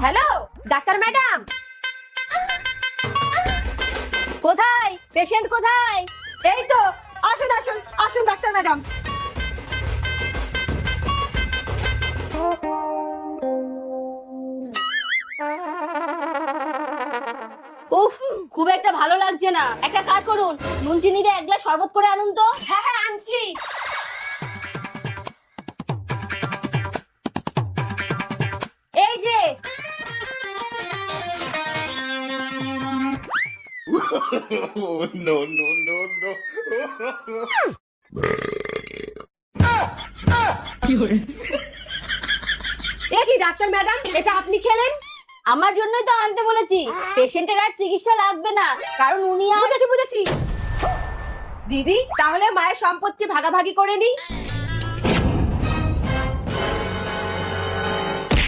Hello doctor madam, কোথায় patient কোথায়? এই তো আসুন আসুন আসুন ডাক্তার ম্যাডাম। উফ, খুব একটা ভালো লাগছে না। একটা কাজ করুন, নুন চিনি দিয়ে এক গ্লাস শরবত করে আনুন তো। হ্যাঁ হ্যাঁ আনছি। এই যে no, no, no, no. এ কি ডাক্তার ম্যাডাম, এটা আপনি খেলেন? আমার জন্যই তো আনতে বলেছি। পেশেন্টের আর চিকিৎসা লাগবে না, কারণ উনি বুঝেছি বুঝেছি। দিদি তাহলে মায়ের সম্পত্তি ভাগাভাগি করে নি।